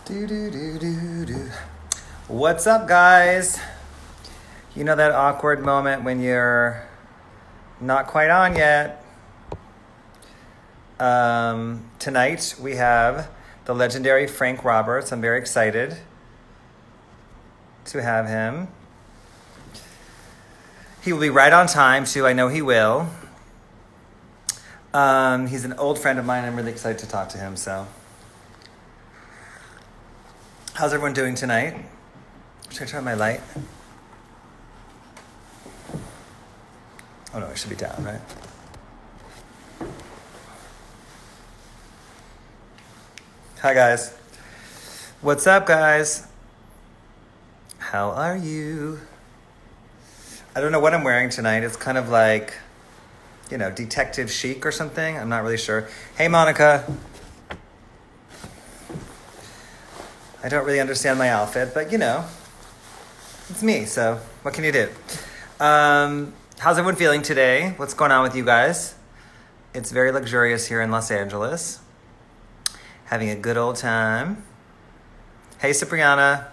Do, do, do, do, do. What's up, guys? You know that awkward moment when you're not quite on yet? Tonight we have the legendary Frank Roberts. I'm very excited to have him. He will be right on time, too. I know he will. He's an old friend of mine. I'm really excited to talk to him, so. How's everyone doing tonight? Should I turn on my light? Oh no, it should be down, right? Hi guys. What's up, guys? How are you? I don't know what I'm wearing tonight. It's kind of like, you know, detective chic or something. I'm not really sure. Hey, Monica. I don't really understand my outfit, but you know, it's me, so what can you do? How's everyone feeling today? What's going on with you guys? It's very luxurious here in Los Angeles. Having a good old time. Hey, Cipriana.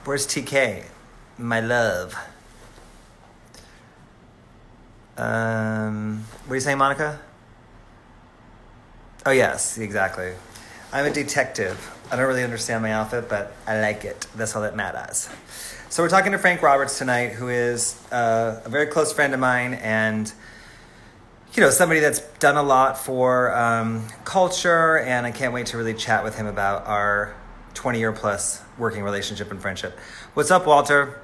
Where's TK? My love. What are you saying, Monica? Oh, yes, exactly. I'm a detective. I don't really understand my outfit, but I like it. That's all that matters. So we're talking to Frank Roberts tonight, who is a very close friend of mine and, you know, somebody that's done a lot for culture, and I can't wait to really chat with him about our 20-year plus working relationship and friendship. What's up, Walter?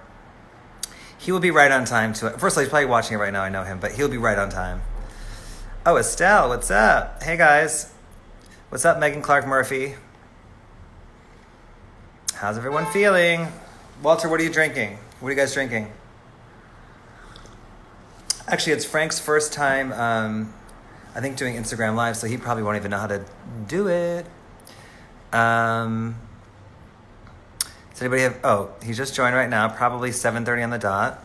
He will be right on time to it. First of all, he's probably watching it right now. I know him, but he'll be right on time. Oh, Estelle, what's up? Hey, guys. What's up, Megan Clark Murphy? How's everyone feeling? Walter, what are you drinking? What are you guys drinking? Actually, it's Frank's first time, I think, doing Instagram Live, so he probably won't even know how to do it. Does anybody have... Oh, he just joined right now, probably 7:30 on the dot.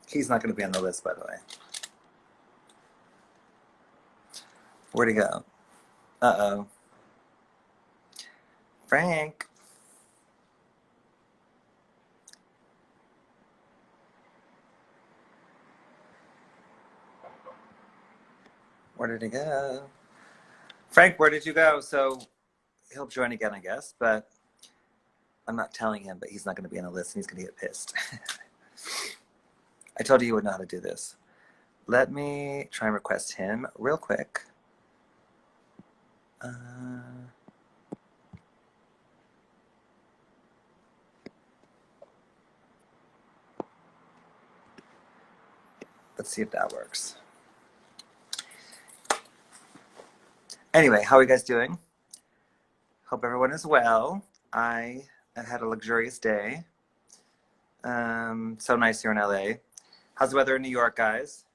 He's not going to be on the list, by the way. Where'd he go? Uh-oh. Frank. Where did he go? Frank, where did you go? So he'll join again, I guess, but I'm not telling him, but he's not going to be on the list and he's going to get pissed. I told you would know how to do this. Let me try and request him real quick. Let's see if that works. Anyway, how are you guys doing? Hope everyone is well. I had a luxurious day. So nice here in LA. How's the weather in New York, guys?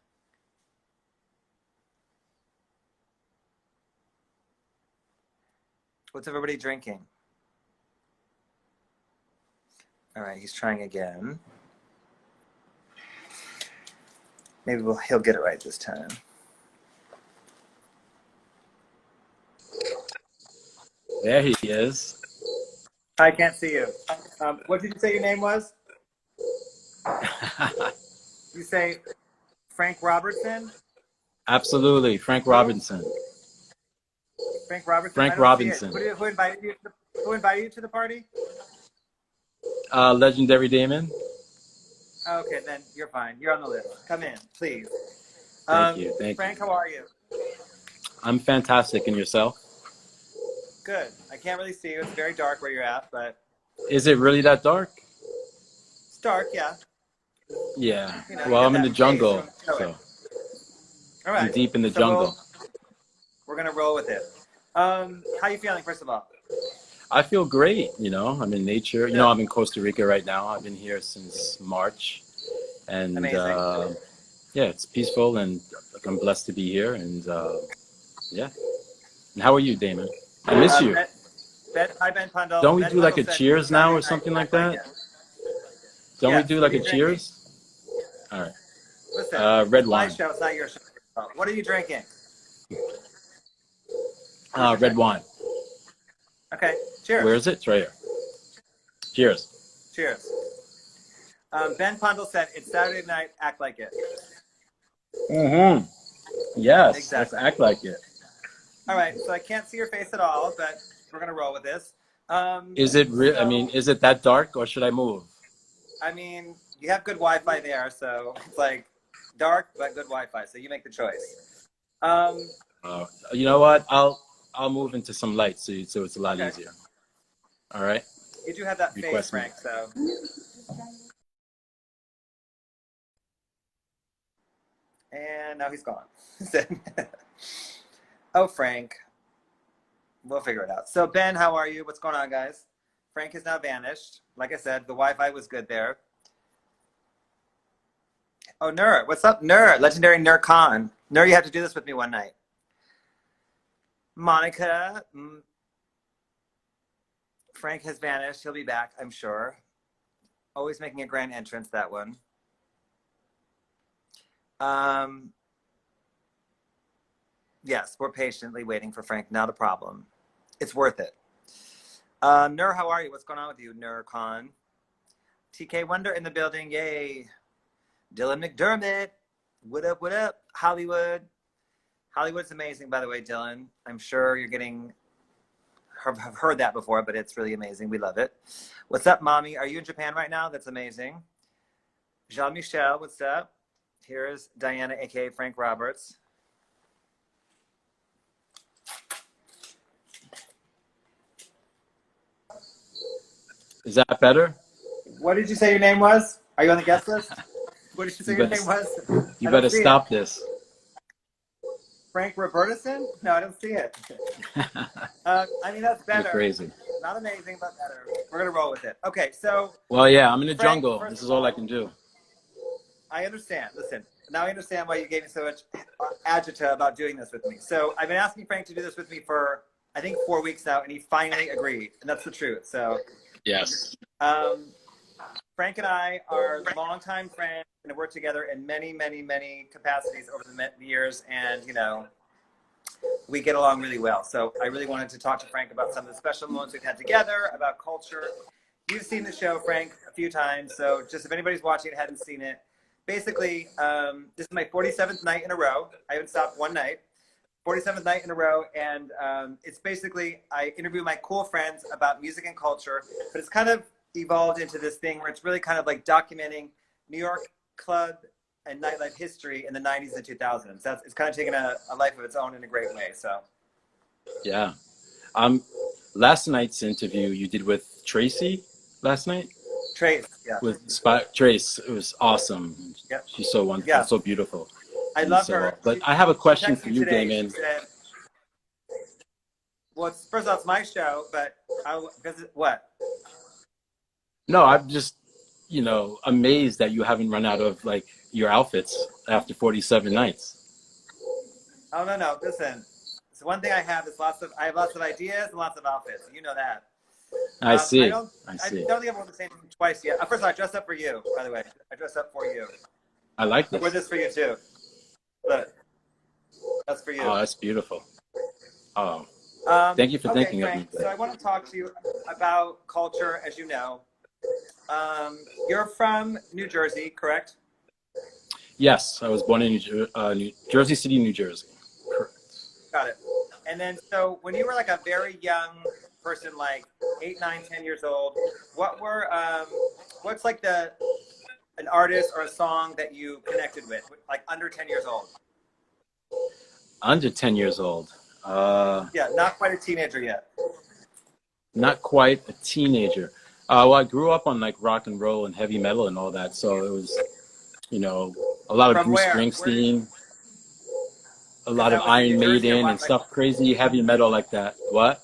What's everybody drinking? All right, he's trying again. Maybe he'll get it right this time. There he is. I can't see you. What did you say your name was? You say Frank Robertson? Absolutely, Frank Robinson. Frank Robertson? Frank I don't see it. Robinson. Who invited you? Who invited you to the party? Legendary Damon. Okay, then you're fine. You're on the list. Come in, please. Thank you. Thank Frank, you. how are you? I'm fantastic. And yourself? Good. I can't really see you. It's very dark where you're at, but Is it really that dark? it's dark, yeah. Yeah. You know, Well, you I'm get in the that jungle, face, so so all right. I'm deep in the So jungle. we're gonna roll with it. How you feeling, first of all? I feel great. You know, I'm in nature. You know, I'm in Costa Rica right now. I've been here since March, and Amazing. yeah, it's peaceful, and I'm blessed to be here. And yeah. And how are you, Damon? I miss you. Hi, Ben Pundle. Don't we Ben do like Pundle a said, cheers now Saturday or night, something like act like that? it. Don't we Yes, do what like are a you drinking? cheers? All right. Listen, Red it's my wine. show, it's not your show. What are you drinking? What are you Red drinking? wine. Okay, Where cheers. is it? It's right here. Cheers. Cheers. Ben Pundle said, it's Saturday night, act like it. Mm-hmm. Yes, let's Exactly. act like it. All right, so I can't see your face at all, but we're going to roll with this. Is it real? I mean, So, is it that dark or should I move? I mean, you have good Wi-Fi there, so it's like dark but good Wi-Fi. So you make the choice. You know what? I'll move into some light so it's a lot Okay. easier. All right. You do have that face, Request me. Frank. So. And now he's gone. Oh, Frank. We'll figure it out. So Ben, how are you? What's going on, guys? Frank has now vanished. Like I said, the Wi-Fi was good there. Oh, Nur. What's up, Nur? Legendary Nur Khan. Nur, you have to do this with me one night. Monica. Frank has vanished. He'll be back, I'm sure. Always making a grand entrance, that one. Yes, we're patiently waiting for Frank. Not a problem. It's worth it. Nur, how are you? What's going on with you, Nur Khan? TK Wonder in the building. Yay. Dylan McDermott. What up, what up? Hollywood. Hollywood's amazing, by the way, Dylan. I'm sure you're have heard that before, but it's really amazing. We love it. What's up, Mommy? Are you in Japan right now? That's amazing. Jean-Michel, what's up? Here's Diana, aka Frank Roberts. Is that better? What did you say your name was? Are you on the guest list? What did you say your name was? You better stop this. Frank Robertson? No, I don't see it. I mean, that's better. You're crazy. Not amazing, but better. We're going to roll with it. Okay, so. Well, yeah, I'm in the Frank, jungle. This is all I can do. I understand. Listen, now I understand why you gave me so much agita about doing this with me. So I've been asking Frank to do this with me for, I think, 4 weeks now, and he finally agreed. And that's the truth. So. Yes. Frank and I are longtime friends, and have worked together in many, many, many capacities over the years, and you know, we get along really well. So I really wanted to talk to Frank about some of the special moments we've had together, about culture. You've seen the show, Frank, a few times, so just if anybody's watching and hadn't seen it, basically, this is my 47th night in a row. I haven't stopped one night. 47th night in a row, and it's basically, I interview my cool friends about music and culture, but it's kind of evolved into this thing where it's really kind of like documenting New York club and nightlife history in the 90s and 2000s. It's kind of taken a life of its own in a great way. So yeah. Last night's interview you did with Tracy last night? Trace, yeah. With Trace, it was awesome. Yep. She's so wonderful, yeah. so beautiful. I love her. But I have a question for you, today, Damon. She said, well, first of all, it's my show, but what? No, I'm just, amazed that you haven't run out of like your outfits after 47 nights. Oh no! Listen, so one thing I have is I have lots of ideas and lots of outfits. You know that. I see. I don't think I've worn the same thing twice yet. First of all, I dressed up for you. By the way, I dressed up for you. I like this. I wore this for you too. Look, that's for you. Oh, that's beautiful. Oh, thank you for thinking of me. So I want to talk to you about culture, as you know. You're from New Jersey, correct? Yes, I was born in Jersey City, New Jersey. Correct. Got it. And then, so when you were like a very young person, like 8, 9, 10 years old, what's like an artist or a song that you connected with, like under 10 years old? Under 10 years old. Yeah, not quite a teenager yet. Not quite a teenager. Well, I grew up on like rock and roll and heavy metal and all that, so it was, a lot of From Bruce where? Springsteen, a lot of Iron Maiden and stuff, crazy heavy metal like that. What?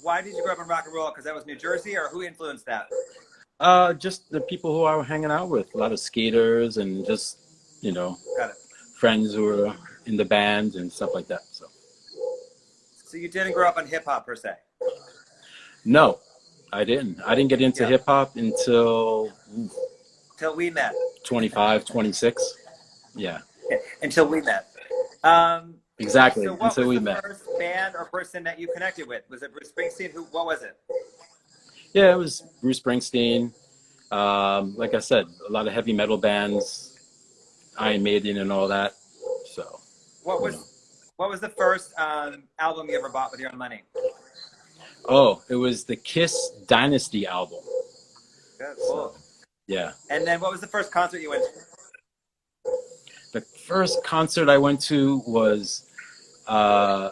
Why did you grow up in rock and roll? Because that was New Jersey, or who influenced that? Just the people who I was hanging out with, a lot of skaters and just, Got it. friends who were in the band and stuff like that. So you didn't grow up on hip hop per se? No, I didn't. I didn't get into Yeah, hip hop until till we met. 25, 26. Yeah, Until we met. Um, so exactly. what Until was we the met. first band or person that you connected with? Was it Bruce Springsteen? Who? What was it? Yeah, it was Bruce Springsteen. Like I said, a lot of heavy metal bands, Iron Maiden and all that. So, What you know. was what was the first album you ever bought with your own money? Oh, it was the Kiss Dynasty album. Good, So, cool. yeah. And then what was the first concert you went to? The first concert I went to was uh,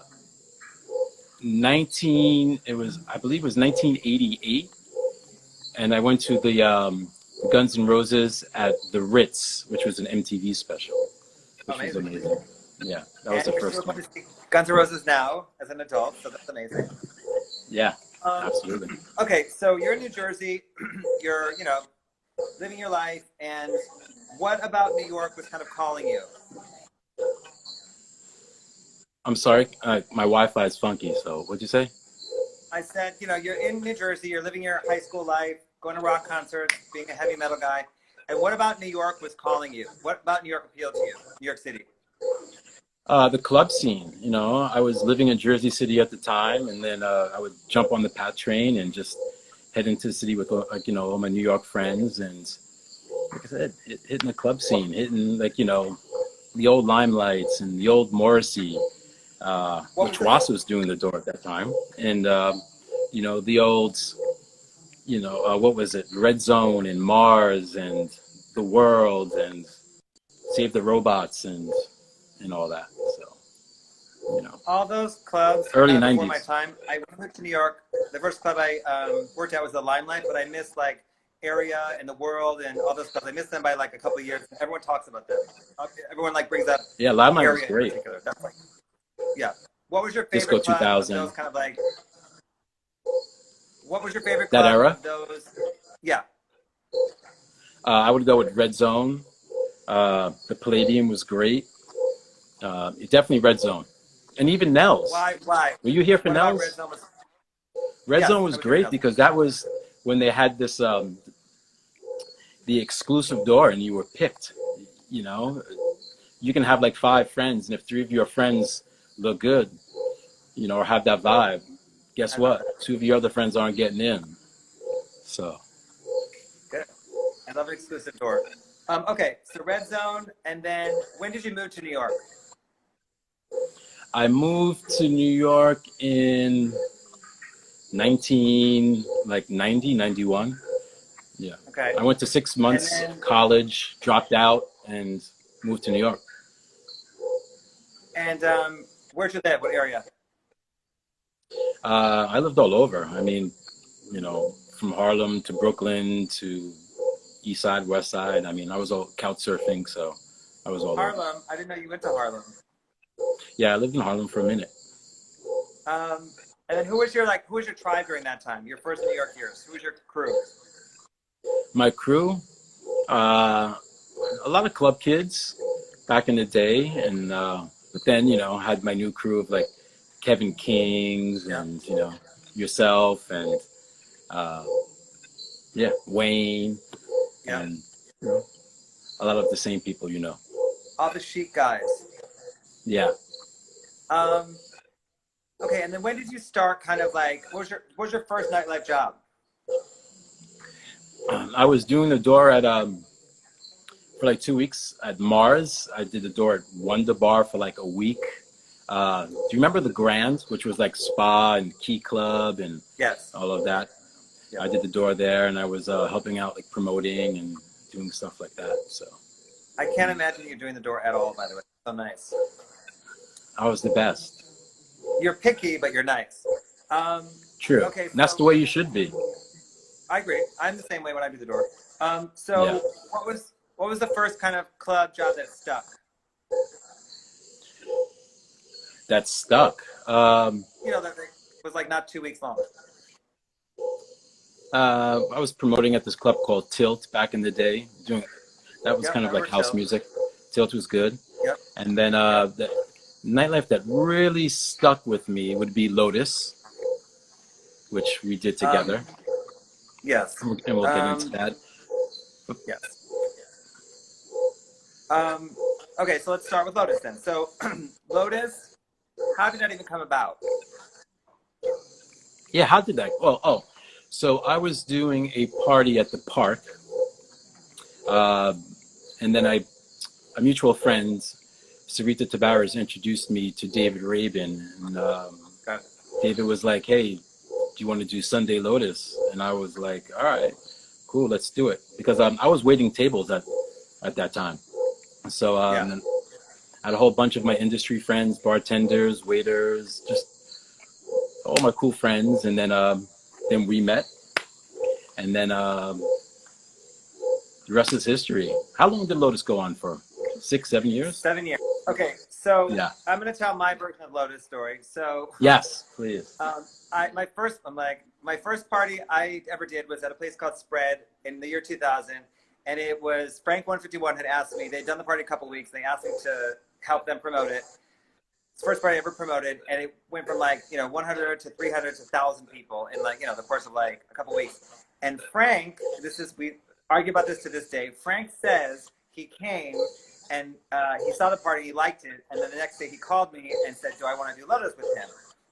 I believe it was 1988. And I went to the Guns N' Roses at the Ritz, which was an MTV special, which was Amazing. amazing. Yeah, that was And the you're still first going one. to see Guns N' Roses now as an adult, so that's amazing. Yeah, Um, absolutely. okay, so you're in New Jersey. You're, living your life. And what about New York was kind of calling you? I'm sorry, my Wi-Fi is funky. So what'd you say? I said, you're in New Jersey. You're living your high school life, going to rock concerts, being a heavy metal guy. And what about New York was calling you? What about New York appealed to you? New York City. The club scene. You know, I was living in Jersey City at the time, and then I would jump on the PAT train and just head into the city with all my New York friends, and like I said, hitting the club scene, hitting the old Limelights and the old Morrissey, What was which the Ross was doing the door at that time, and the old, what was it, Red Zone and Mars and The World and Save the Robots and all that. So, all those clubs were early kind of before my '90s. time. I moved to New York. The first club I worked at was the Limelight, but I missed like Area and the World and all those clubs. I missed them by like a couple of years. Everyone talks about them. Everyone like brings up Yeah, Limelight was Area in great. particular. That's like, yeah. What was your Disco favorite club of 2000, those kind of like? What was your favorite that club era. of those? Yeah. I would go with Red Zone. The Palladium was great. Definitely Red Zone. And even Nels. Why? Why? Were you here for What about Red Nels? Zone? Red Yes, Zone I was was here for great Nelson. because that was when they had this the exclusive door and you were picked. You know, you can have like 5 friends, and if 3 of your friends look good, or have that vibe, guess I love what? that. 2 of your other friends aren't getting in. So Good. I love an exclusive door. Okay, so Red Zone, and then when did you move to New York? I moved to New York in 90, 91. Yeah. Okay, I went to 6 and months then college, dropped out, and moved to New York. and where'd you live? What area? I lived all over. I mean, from Harlem to Brooklyn to East Side, West Side. I mean, I was all couch surfing, so I was all over. Harlem. I didn't know you went to Harlem. Yeah, I lived in Harlem for a minute. And then who was your tribe during that time? Your first New York years. Who was your crew? My crew, a lot of club kids back in the day, and but then I had my new crew of like Kevin Kings Yeah, and yourself and uh, Wayne yeah. and you know, a lot of the same people. All the chic guys. Yeah. Um, okay, and then when did you start? Kind of like, what was your first nightlife job? I was doing the door at for like 2 weeks at Mars. I did the door at Wonder Bar for like a week. Do you remember the Grand, which was like spa and key club and Yes. all of that? Yeah. I did the door there, and I was helping out like promoting and doing stuff like that. So I can't imagine you doing the door at all. By the way, so nice. I was the best. You're picky, but you're nice. True. Okay, And that's so the way you should be. I agree. I'm the same way when I do the door. So Yeah. what was the first kind of club job that stuck? That stuck. That was like not 2 weeks long. I was promoting at this club called Tilt back in the day. That was Yep, kind I of like remember house Tilt. music. Tilt was good. Yep. And then Yep. the nightlife that really stuck with me would be Lotus, which we did Um, together, yes. and we'll get into that. Yes. Okay, so let's start with Lotus then. So, Lotus, how did that even come about? Yeah, how did that? So I was doing a party at the park, uh, and then a mutual friend, Sarita Tabares, introduced me to David Rabin, and Okay. David was like, "Hey, do you want to do Sunday Lotus?" And I was like, "All right, cool, let's do it." Because I was waiting tables at that time, so Yeah. I had a whole bunch of my industry friends, bartenders, waiters, just all my cool friends, and then we met, and then the rest is history. How long did Lotus go on for? 6, 7 years? 7 years. Okay, so Yeah. I'm gonna tell my version of Lotus story. So, Yes, please. my first party I ever did was at a place called Spread in the year 2000, and it was Frank 151 had asked me. They'd done the party a couple weeks. They asked me to help them promote it. It's the first party I ever promoted, and it went from 100 to 300 to 1,000 people in the course of a couple weeks. And Frank, we argue about this to this day. Frank says he came and he saw the party, he liked it, and then the next day he called me and said, "Do I want to do Lotus with him?"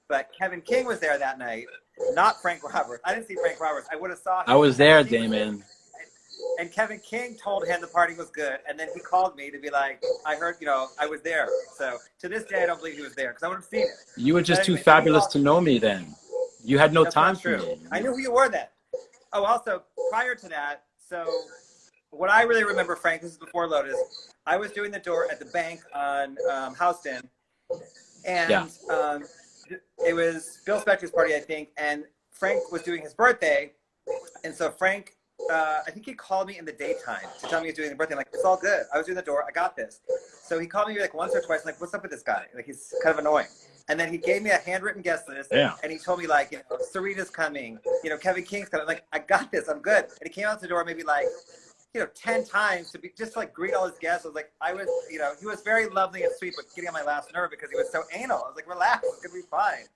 But Kevin King was there that night, not Frank Roberts. I didn't see Frank Roberts. I would have saw him. I was there, Damon. And Kevin King told him the party was good, and then he called me to be like, "I heard, I was there." So to this day, I don't believe he was there because I would have seen it. You were just But too anyway, fabulous to know me then. You had no that's time not for true. me. I knew who you were then. Oh, also prior to that, so what I really remember, Frank, this is before Lotus. I was doing the door at the bank on Houston, and Yeah. it was Bill Spector's party, I think, and Frank was doing his birthday, and so Frank, I think he called me in the daytime to tell me he was doing the birthday. I'm like, "It's all good. I was doing the door. I got this." So he called me once or twice, like, "What's up with this guy? Like, he's kind of annoying." And then he gave me a handwritten guest list, Yeah. and he told me Sarita's coming, Kevin King's coming. I'm like, "I got this. I'm good." And he came out the door maybe 10 times to be just greet all his guests. I was he was very lovely and sweet, but getting on my last nerve because he was so anal. I was like, "Relax, it's gonna be fine."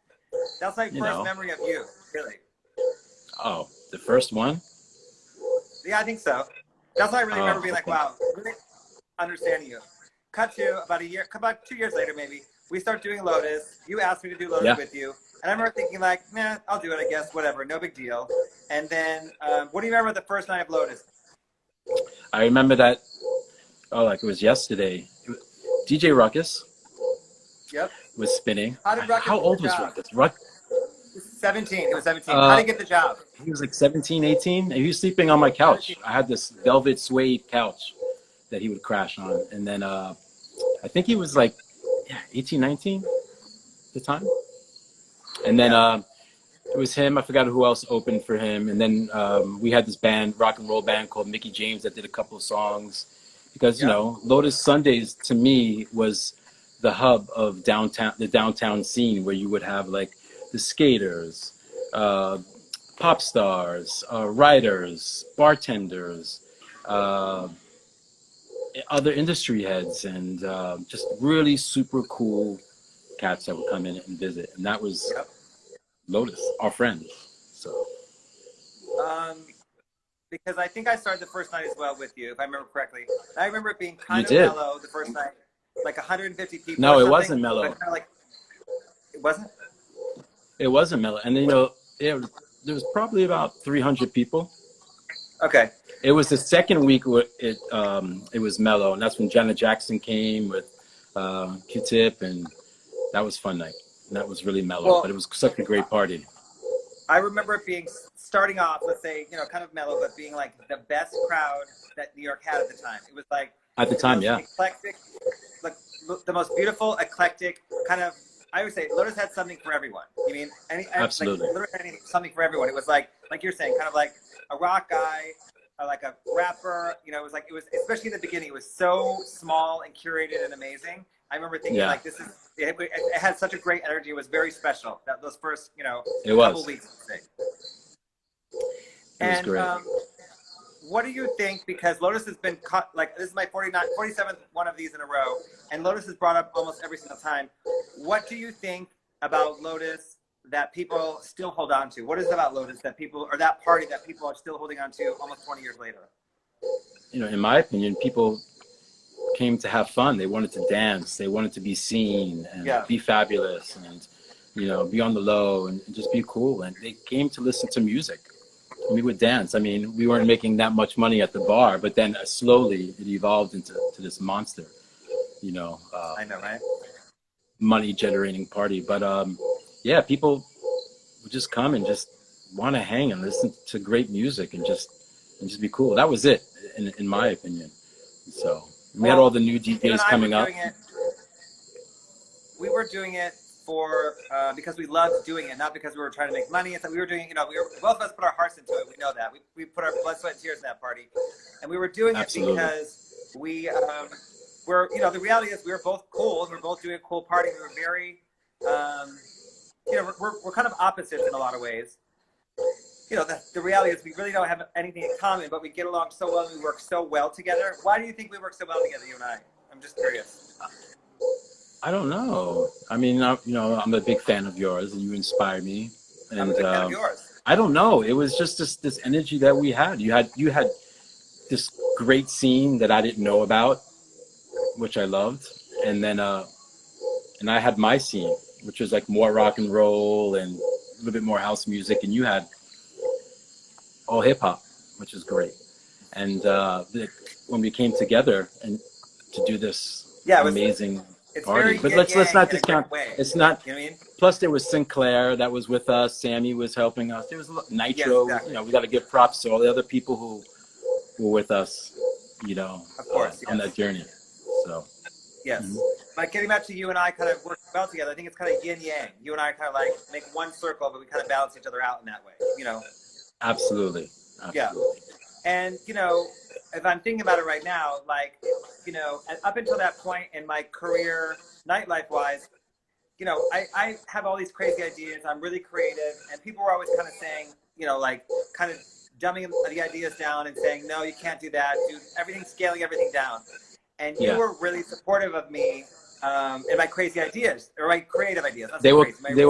That's my first memory of you, really. Oh, the first one? Yeah, I think so. That's why I really remember being okay. wow, really understanding you. Cut to about 2 years later, maybe we start doing Lotus. You asked me to do Lotus with you, and I remember thinking "Nah, I'll do it. I guess whatever, no big deal." And then, what do you remember the first night of Lotus? I remember that, like it was yesterday. DJ Ruckus Yep. was spinning. How did Ruckus How get old the was job? Ruckus? 17. It was 17. How did he get the job? He was 17, 18. And he was sleeping on my couch. I had this velvet suede couch that he would crash on. And then I think he was 18, 19 at the time. And then it was him. I forgot who else opened for him. And then we had this rock and roll band called Mickey James that did a couple of songs. Because, Lotus Sundays to me was the hub of the downtown scene where you would have the skaters, pop stars, writers, bartenders, other industry heads, and just really super cool cats that would come in and visit. And that was Lotus, our friends. So. Because I think I started the first night as well with you, if I remember correctly. I remember it being kind of did. mellow the first night, 150 people. No, it wasn't mellow. It wasn't. It wasn't mellow, and there was probably about 300 people. Okay. It was the second week where it was mellow, and that's when Janet Jackson came with Q-Tip, and that was fun night. And that was really mellow, but it was such a great party. I remember it being starting off, let's say, kind of mellow, but being the best crowd that New York had at the time. It was at the time, eclectic, the most beautiful, eclectic kind of. I would say Lotus had something for everyone. You mean absolutely Lotus had something for everyone. It was like you're saying, kind of like a rock guy, like a rapper. It was especially in the beginning. It was so small and curated and amazing. I remember thinking this is. It had such a great energy. It was very special. Those first couple weeks. It was great. What do you think? Because Lotus has been cut. This is my 47th one of these in a row, and Lotus is brought up almost every single time. What do you think about Lotus that people still hold on to? What is it about Lotus that people, or that party that people are still holding on to almost 20 years later? You know, in my opinion, people came to have fun. They wanted to dance. They wanted to be seen and Yeah. be fabulous and, you know, be on the low and just be cool. And they came to listen to music. We would dance. I mean, we weren't making that much money at the bar, but then slowly it evolved into this monster, you know, I know, right? money generating party. But yeah, people would just come and just want to hang and listen to great music and just be cool. That was it, in my opinion. So we had all the new DJs coming up. We were doing it for because we loved doing it, not because we were trying to make money. It's that we were doing, you know, both of us put our hearts into it. We know that. We put our blood, sweat, and tears in that party, and we were doing Absolutely. it because we were, you know, the reality is we were both cool and we were both doing a cool party. We were very, you know, we're kind of opposites in a lot of ways. You know, the reality is we really don't have anything in common, but we get along so well and we work so well together. Why do you think we work so well together, you and I? I'm just curious. I don't know. I mean, you know, I'm a big fan of yours, and you inspire me. And I'm a big fan of yours. I don't know. It was just this energy that we had. You had this great scene that I didn't know about, which I loved, and then and I had my scene, which was like more rock and roll and a little bit more house music, and you had all hip hop, which is great. And when we came together and to do this amazing party, but let's not discount. It's not. You know what I mean? Plus, there was Sinclair that was with us. Sammy was helping us. There was Nitro. Yes, exactly. You know, we got to give props to all the other people who were with us. You know, of course, on that journey. So. Yes. Like getting back to you and I kind of work well together. I think it's kind of yin yang. You and I kind of like make one circle, but we kind of balance each other out in that way. You know. Absolutely. Yeah. And you know, if I'm thinking about it right now, like, you know, up until that point in my career, nightlife wise, you know, I have all these crazy ideas. I'm really creative, and people were always kind of saying, you know, like kind of dumbing the ideas down and saying, no, you can't do that. Do everything, scaling everything down. And you were really supportive of me and my crazy ideas, or my creative ideas. They were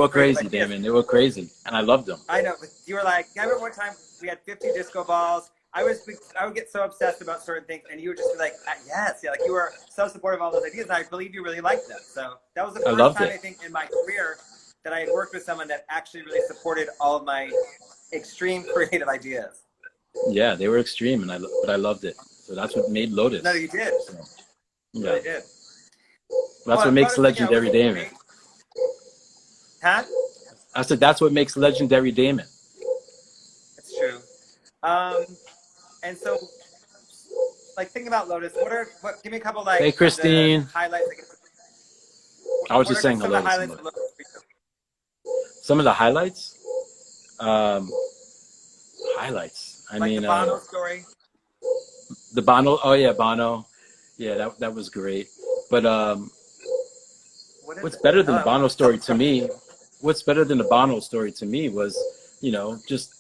crazy, Damon. They were crazy, and I loved them. I know, but you were like, I remember one time we had 50 disco balls. I would get so obsessed about certain things, and you would just be like, yes, yeah, like you were so supportive of all those ideas, and I believe you really liked them. So that was the first time I think in my career that I had worked with someone that actually really supported all of my extreme creative ideas. Yeah, they were extreme, but I loved it. So that's what made Lotus. No, you did. So, you really did. That's what makes Legendary Damon. Huh? I said that's what makes Legendary Damon. It's true. And so, like, thinking about Lotus, give me a couple, like, hey, Christine. Highlights. I was just saying hello. Some of the highlights? Highlights. I mean, the Bono story. The Bono. Oh yeah, Bono. Yeah, that was great. But what's better than the Bono story to me? What's better than the Bono story to me was, you know, just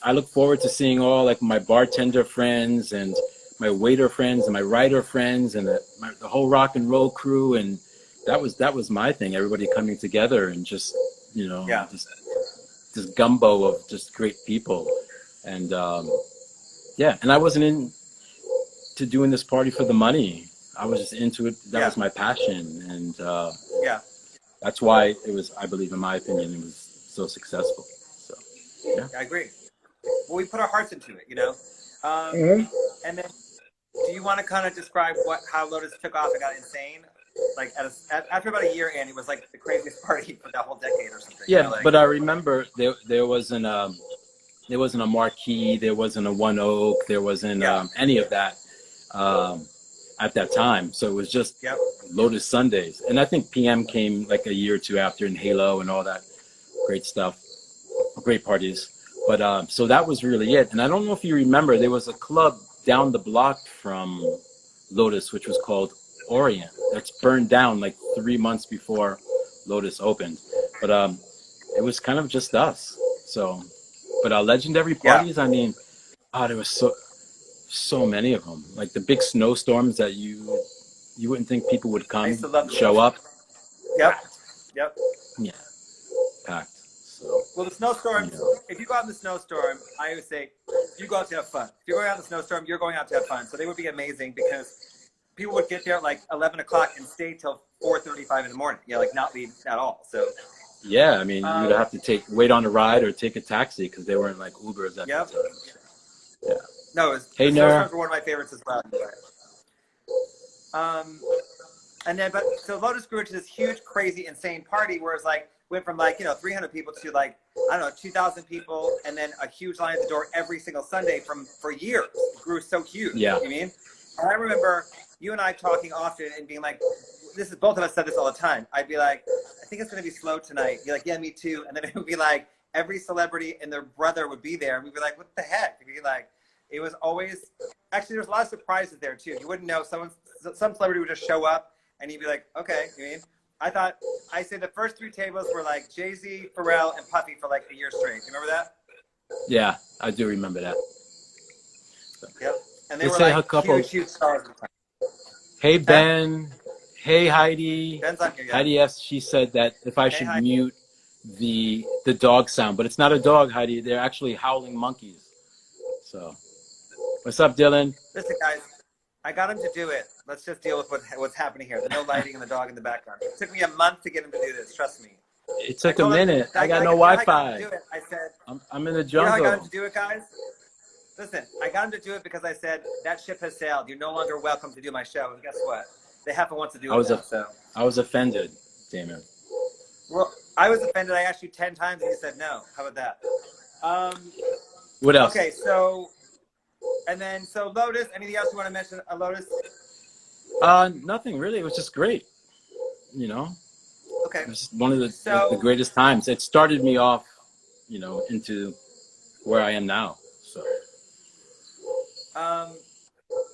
I look forward to seeing all like my bartender friends and my waiter friends and my writer friends and the whole rock and roll crew, and that was my thing. Everybody coming together and just, you know, this gumbo of just great people, and and I wasn't into doing this party for the money. I was just into it. That was my passion, and that's why it was. I believe, in my opinion, it was so successful. So I agree. Well, we put our hearts into it, you know. And then, do you want to kind of describe how Lotus took off and got insane? Like after about a year, and it was like the craziest party for that whole decade or something. Yeah, you know, like, but I remember there wasn't a Marquee, there wasn't a One Oak, there wasn't any of that at that time. So it was just Lotus Sundays, and I think PM came like a year or two after, and Halo and all that great stuff, great parties. But so that was really it. And I don't know if you remember, there was a club down the block from Lotus, which was called Orient. That's burned down like 3 months before Lotus opened. But it was kind of just us. So, but our legendary parties, I mean, there was so many of them. Like the big snowstorms that you wouldn't think people would come show up. Yep. Yeah. packed. So, Well, the snowstorms, you know. if you go out in the snowstorm, I would say you go out to have fun. If you're going out in the snowstorm, you're going out to have fun. So they would be amazing because people would get there at like 11 o'clock and stay till 4:35 in the morning. Yeah, like not leave at all. So, Yeah, I mean, you would have to wait on a ride or take a taxi because they weren't like Ubers at yep. the time. Yeah. No, Hey, the Nur. snowstorms were one of my favorites as well. Um, and then, but so Lotus grew into this huge, crazy, insane party, where it's like went from like 300 people to like I don't know 2,000 people, and then a huge line at the door every single Sunday for years. It grew so huge. Yeah. You know what I mean? And I remember you and I talking often and being like, this is both of us said this all the time. I'd be like, I think it's gonna be slow tonight. You're like, yeah, me too. And then it would be like every celebrity and their brother would be there, and we'd be like, what the heck? We'd be like, it was always actually there's a lot of surprises there too. You wouldn't know some celebrity would just show up and you'd be like, okay. You mean? I said the first 3 tables were like Jay-Z, Pharrell, and Puffy for like a year straight. You remember that? Yeah, I do remember that. Yep. And they Let's were say like a couple. huge stars at the time. Hey, Ben. Hey, Heidi. Ben's on here, yeah. Heidi S. She said that if I should Heidi. mute the dog sound, but it's not a dog, Heidi. They're actually howling monkeys. So, what's up, Dylan? Listen, guys, I got him to do it. Let's just deal with what's happening here. The no lighting and the dog in the background. It took me a month to get him to do this. Trust me. It took a minute. I got no Wi-Fi. I said, I'm in the you know how I jungle. got him to do it, guys? Listen, I got him to do it because I said, that ship has sailed. You're no longer welcome to do my show. And guess what? They happen wants to do it now, so. I was offended, Damon. Well, I was offended. I asked you 10 times and you said no. How about that? What else? Okay, so, and then, so Lotus, anything else you want to mention, Lotus? Nothing really. It was just great. You know? Okay. It was one of the greatest times. It started me off, into where I am now.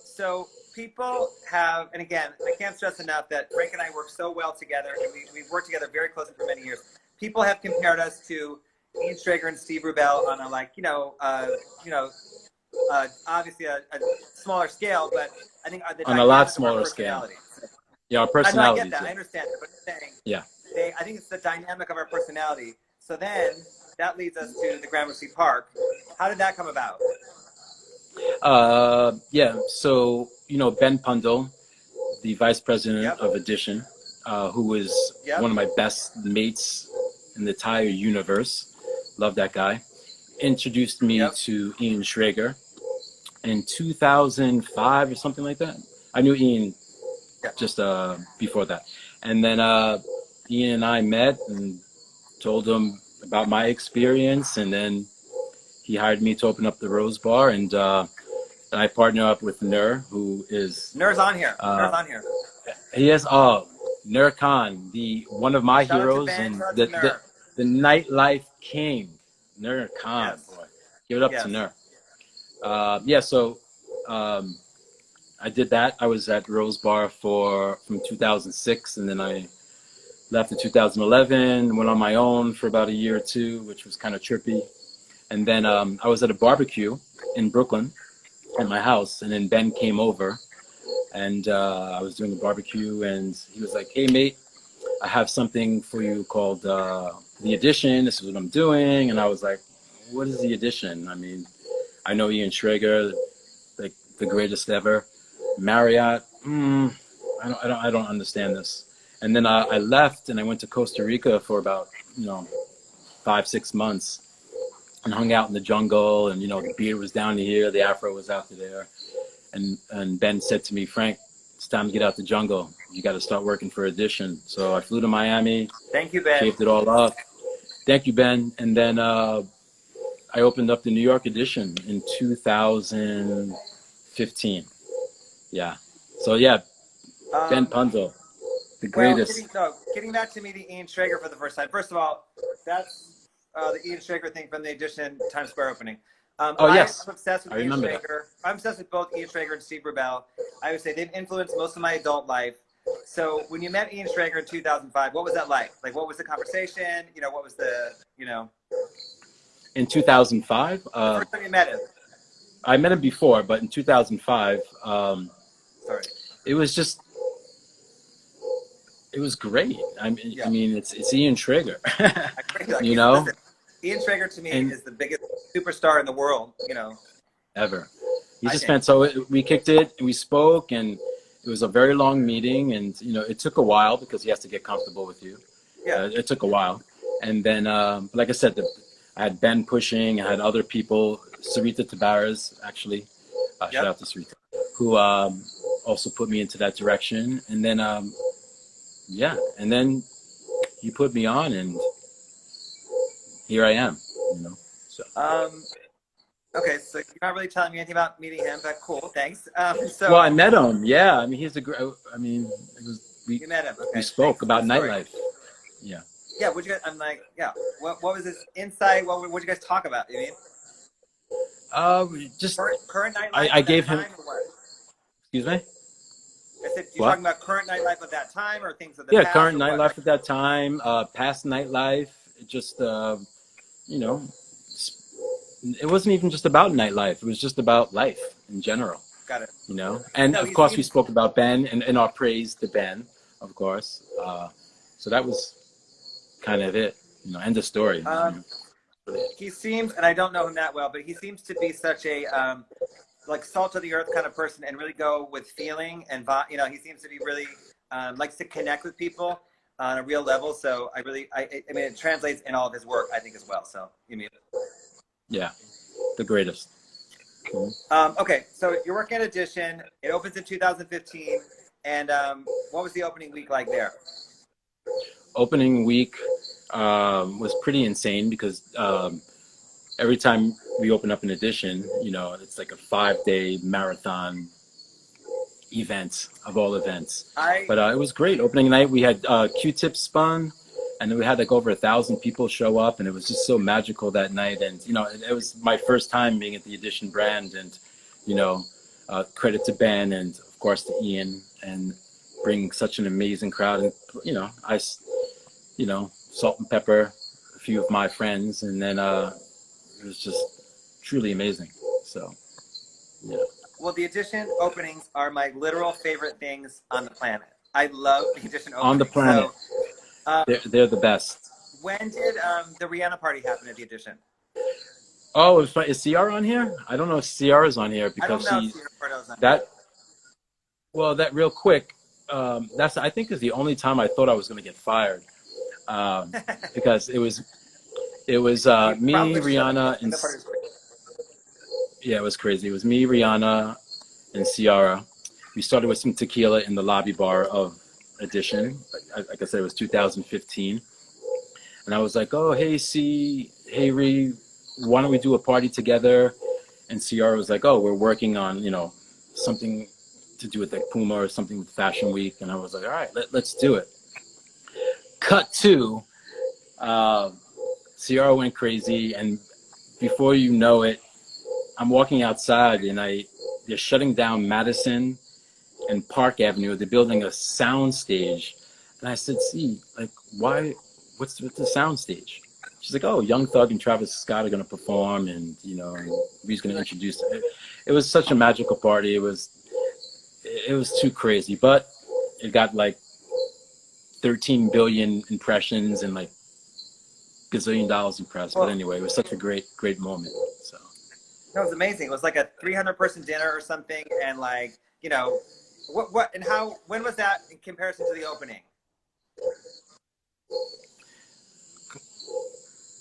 So people have, and again, I can't stress enough that Frank and I work so well together, and we've worked together very closely for many years. People have compared us to Ian Schrager and Steve Rubell on a obviously a smaller scale, but I think on a lot smaller scale. Yeah, our personalities. I get that. I understand it, but I'm saying, yeah. I think it's the dynamic of our personality. So then that leads us to the Gramercy Park. How did that come about? Yeah, so, Ben Pundle, the vice president Yep. of Edition, who was Yep. one of my best mates in the entire universe, love that guy, introduced me Yep. to Ian Schrager in 2005 or something like that. I knew Ian just before that. And then Ian and I met and told him about my experience, and then he hired me to open up the Rose Bar, and I partner up with Nur, who is... Nur's on here. Nur's on here. He is, Nur Khan, one of my heroes, and the nightlife king, Nur Khan. Yes. Boy. Give it up to Nur. So I did that. I was at Rose Bar from 2006, and then I left in 2011, went on my own for about a year or two, which was kind of trippy. And then I was at a barbecue in Brooklyn at my house, and then Ben came over, and I was doing a barbecue, and he was like, hey, mate, I have something for you called The Edition. This is what I'm doing. And I was like, what is The Edition? I mean, I know Ian Schrager, like the greatest ever. Marriott, I don't understand this. And then I left, and I went to Costa Rica for about 5-6 months, and hung out in the jungle, and the beard was down here, the afro was out there, and Ben said to me, Frank, it's time to get out the jungle. You got to start working for Edition. So I flew to Miami. Thank you, Ben. Shaved it all up. Thank you, Ben. And then I opened up the New York Edition in 2015. Yeah. So yeah, Ben Pundle, the greatest. Getting back to meeting Ian Schrager for the first time. First of all, that's the Ian Schrager thing from the Edition Times Square opening. Yes. I'm obsessed with Ian Schrager. I'm obsessed with both Ian Schrager and Steve Rubell. I would say they've influenced most of my adult life. So when you met Ian Schrager in 2005, what was that like? Like, what was the conversation? What was the, In 2005? The first time you met him. I met him before, but in 2005, Sorry. it was just, It was great. Yeah, I mean, it's Ian Traeger, I agree. Like you know, listen, Ian Traeger to me and is the biggest superstar in the world. ever. He I just think. spent so we kicked it and we spoke and it was a very long meeting and it took a while because he has to get comfortable with you. Yeah. It took a while, and then like I said, I had Ben pushing, I had other people, Sarita Tabaras actually, shout Yep. out to Sarita, who also put me into that direction, and then yeah, and then you put me on and here I am, So. Um. Okay, so you're not really telling me anything about meeting him, but cool, thanks. Well, So I met him. Yeah, I mean, he's a great. I mean, it was you met him. we Okay, spoke thanks for the about story. nightlife. Yeah. Yeah, what you guys? I'm like, yeah. What was his insight? What you guys talk about? You mean Just current nightlife I of that gave him. time, or what? Excuse me. I said you're What? talking about current nightlife of that time, or things of the Yeah, past, current or what? Like, nightlife at that time, past nightlife. It just you know, it wasn't even just about nightlife. It was just about life in general. got it. And No, of he course we seems. spoke about Ben and our praise to Ben, of course. So that was kind of it. End of story. Um, he seems, and I don't know him that well, but he seems to be such a like salt of the earth kind of person, and really go with feeling and he seems to be really likes to connect with people on a real level. So I mean, it translates in all of his work, I think, as well. So you mean. Yeah, the greatest. Okay, so you're working at Edition. It opens in 2015, and what was the opening week like there? Opening week was pretty insane because every time we open up an edition, it's like a 5-day marathon event of all events. I But it was great. Opening night, we had Q-Tip spun, and then we had like over 1,000 people show up, and it was just so magical that night. And it was my first time being at the Edition brand, and credit to Ben and of course to Ian and bringing such an amazing crowd. And salt and pepper a few of my friends, and then it was just truly amazing. So, yeah. well, the Edition openings are my literal favorite things on the planet. I love the Edition On the openings. planet, So, uh, they're the best. when did the Rihanna party happen at the Edition? Oh, is CR on here? I don't know if CR is on here I don't because know if Sierra Porto's on here. that that real quick. That's I think is the only time I thought I was going to get fired because it was You me, probably should. Rihanna, and The party was great. yeah, it was crazy. It was me, Rihanna, and Ciara. We started with some tequila in the lobby bar of Edition. Like I said, it was 2015. And I was like, oh, hey, C, hey, Ree, why don't we do a party together? And Ciara was like, oh, we're working on, something to do with like Puma or something with Fashion Week. And I was like, all right, let's do it. Cut to, Ciara went crazy. And before you know it, I'm walking outside and they're shutting down Madison and Park Avenue. They're building a sound stage. And I said, see, like, why, what's with the sound stage? She's like, oh, Young Thug and Travis Scott are going to perform and, and he's going to introduce it. It was such a magical party. It was too crazy, but it got like 13 billion impressions and like gazillion dollars in press. But Well, anyway, it was such a great moment. So. no, it was amazing. It was like a 300-person dinner or something, and like what and how? When was that in comparison to the opening?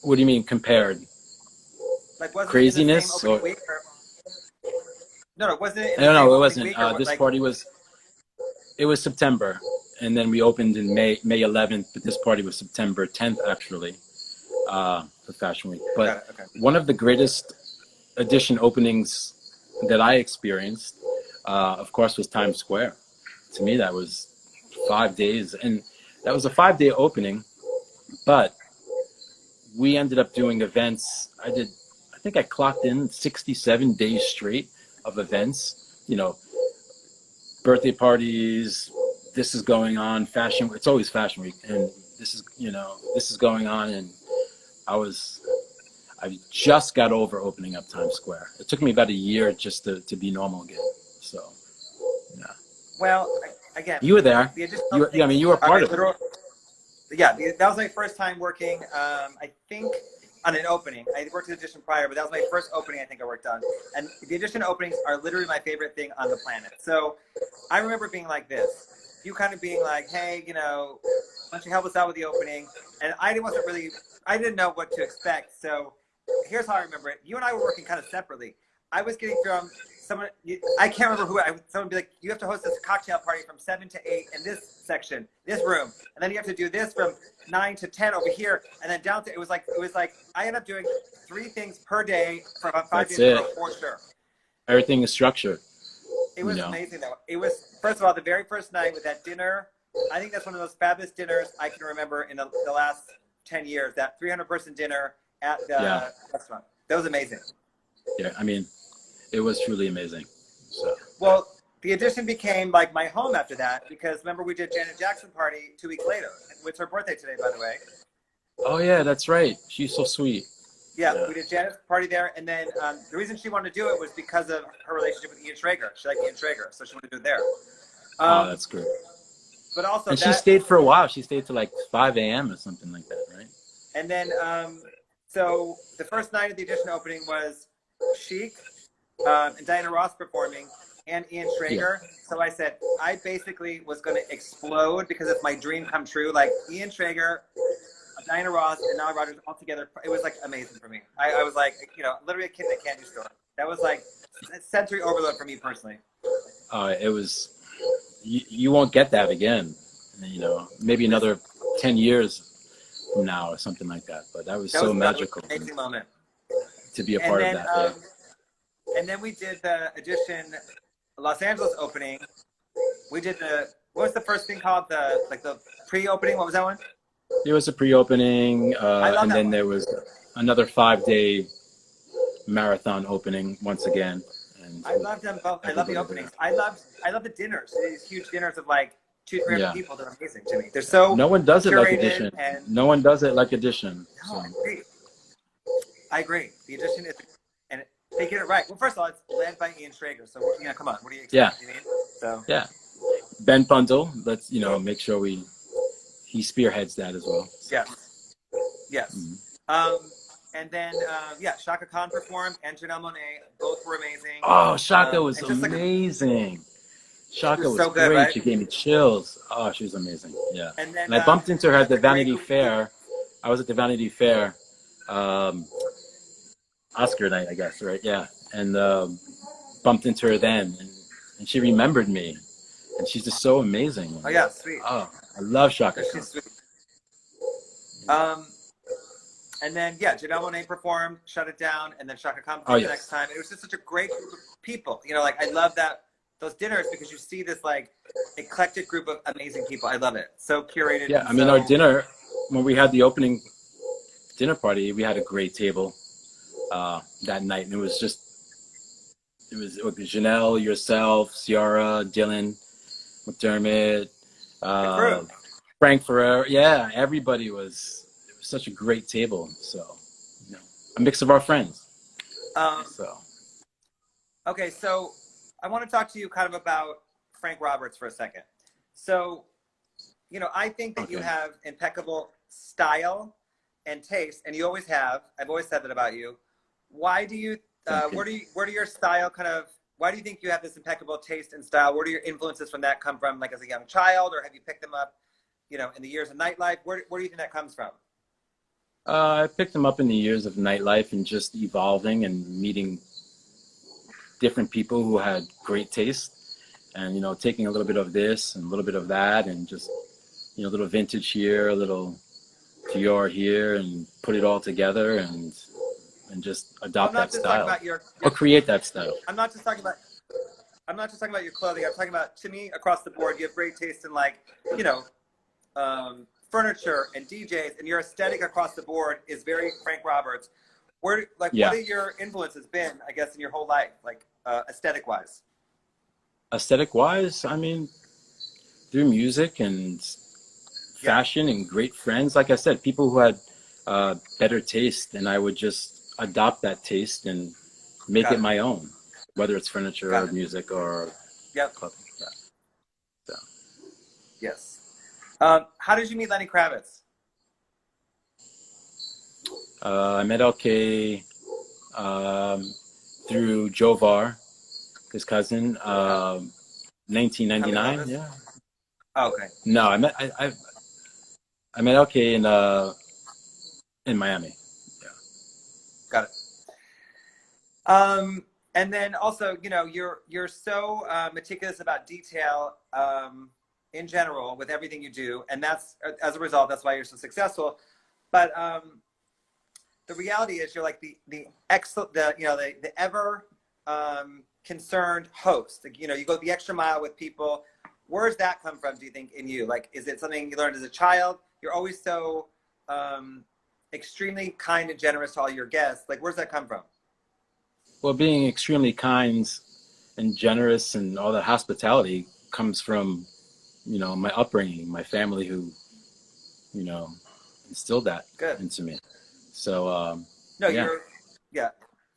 What do you mean compared? Like, wasn't it in the same Craziness opening or week? Or, no, wasn't it in the no, same no, it opening wasn't. week, or what? This Like, party was. It was September, and then we opened in May 11th. But this party was September 10th, actually, for Fashion Week. But okay. one of the greatest Edition openings that I experienced, of course, was Times Square. To me, that was 5 days, and that was a 5-day opening. But we ended up doing events. I think I clocked in 67 days straight of events. Birthday parties, this is going on, fashion, it's always Fashion Week, and this is going on, and I just got over opening up Times Square. It took me about a year just to be normal again, so, yeah. Well, again, You were there. the additional I mean, things you were are part my of it. literal. Yeah, that was my first time working. I think on an opening. I worked at Edition prior, but that was my first opening I think I worked on. And the Edition openings are literally my favorite thing on the planet. So I remember being like this. You kind of being like, hey, you know, why don't you help us out with the opening? And I didn't know what to expect. So here's how I remember it. You and I were working kind of separately. I was getting from someone, I can't remember who, someone would be like, you have to host this cocktail party from 7 to 8 in this section, this room. And then you have to do this from 9 to 10 over here. And then down to, it was like, I ended up doing 3 things per day for about 5 That's days in a it. row, for sure. Everything is structured. It was amazing though. It was, first of all, the very first night with that dinner, I think that's one of the most fabulous dinners I can remember in the last 10 years, that 300-person dinner at the restaurant. That was amazing. Yeah, I mean, it was truly amazing. So. Well, the Edition became like my home after that because remember we did Janet Jackson party 2 weeks later. It's her birthday today, by the way. Oh yeah, that's right. She's so sweet. Yeah, we did Janet's party there, and then the reason she wanted to do it was because of her relationship with Ian Schrager. She liked Ian Schrager, so she wanted to do it there. Oh, that's great. But also, and she stayed for a while. She stayed till like 5 a.m. or something like that, right? And then, so the first night of the Edition opening was Chic and Diana Ross performing, and Ian Schrager. Yeah. So I said, I basically was going to explode because it's my dream come true. Like Ian Schrager, Diana Ross, and Nile Rodgers all together. It was like amazing for me. I was like, you know, literally a kid in a candy store. That was like sensory overload for me personally. It was, you won't get that again. You know, maybe another 10 years from now or something like that. But that was so magical. That was an amazing moment. To be a part of that. Yeah. And then we did the Edition Los Angeles opening. We did what was the first thing called? The pre-opening? What was that one? There was a pre-opening, and then there was another 5-day marathon opening once again. And I love them both. I love the openings. I love the dinners. These huge dinners of like 200-300 people. They're amazing to me. They're so no one does it like Edition. No one does it like Edition. No, I agree. I agree. The Edition is, and they get it right. Well, first of all, it's led by Ian Schrager. So you know, come on, what do you expect? Yeah. You mean? So yeah. Ben Puntel. Let's make sure he spearheads that as well. So. Yes. Mm-hmm. And then Shaka Khan performed and Janelle Monáe. Both were amazing. Oh, Shaka was amazing. Shaka was so good, great. Right? She gave me chills. Oh, she was amazing. Yeah. And I bumped into her at the Vanity Fair. I was at the Vanity Fair, Oscar night, I guess, right? Yeah. And bumped into her then, and she remembered me. And she's just so amazing. Oh yeah, sweet. Oh, I love Shaka Khan. She's sweet. And then Janelle Monáe performed, shut it down, and then Shaka Khan performed the next time. It was just such a great group of people. You know, like I love those dinners because you see this like eclectic group of amazing people. I love it. So curated. Yeah, I mean our dinner when we had the opening dinner party, we had a great table that night, and it was with Janelle, yourself, Ciara, Dylan, McDermott, Frank Ferrer. Yeah, everybody it was such a great table. So, you know, a mix of our friends. Okay, so I want to talk to you kind of about Frank Roberts for a second. So, you know, I think that you have impeccable style and taste, and you always have. I've always said that about you. Why do you? Where do your style kind of? Why do you think you have this impeccable taste and style? Where do your influences from that come from? Like as a young child, or have you picked them up, you know, in the years of nightlife? Where do you think that comes from? I picked them up in the years of nightlife and just evolving and meeting different people who had great taste, and you know, taking a little bit of this and a little bit of that, and just a little vintage here, a little Dior here, and put it all together and just adopt that style or create that style. I'm not just talking about your clothing. I'm talking about, to me, across the board, you have great taste in like, you know, furniture and DJs, and your aesthetic across the board is very Frank Roberts. What are your influences been, I guess, in your whole life, like aesthetic wise? Aesthetic wise, I mean, through music and fashion and great friends. Like I said, people who had better taste, and I would just adopt that taste and make it my own, whether it's furniture or music or clothing. Yeah. So. Yes. How did you meet Lenny Kravitz? I met LK um, through Jovar, his cousin, Okay. Tell me about 1999. this. Yeah. Oh, okay. No, I met LK in Miami. Yeah. Got it. And then also, you're so meticulous about detail in general with everything you do, and that's as a result, that's why you're so successful. But the reality is, you're like the excellent, the ever concerned host. Like, you go the extra mile with people. Where does that come from? Do you think in you? Like, is it something you learned as a child? You're always so extremely kind and generous to all your guests. Like, where's that come from? Well, being extremely kind and generous and all that hospitality comes from, my upbringing, my family who, you know, instilled that Good. into me. So, No, yeah. yeah.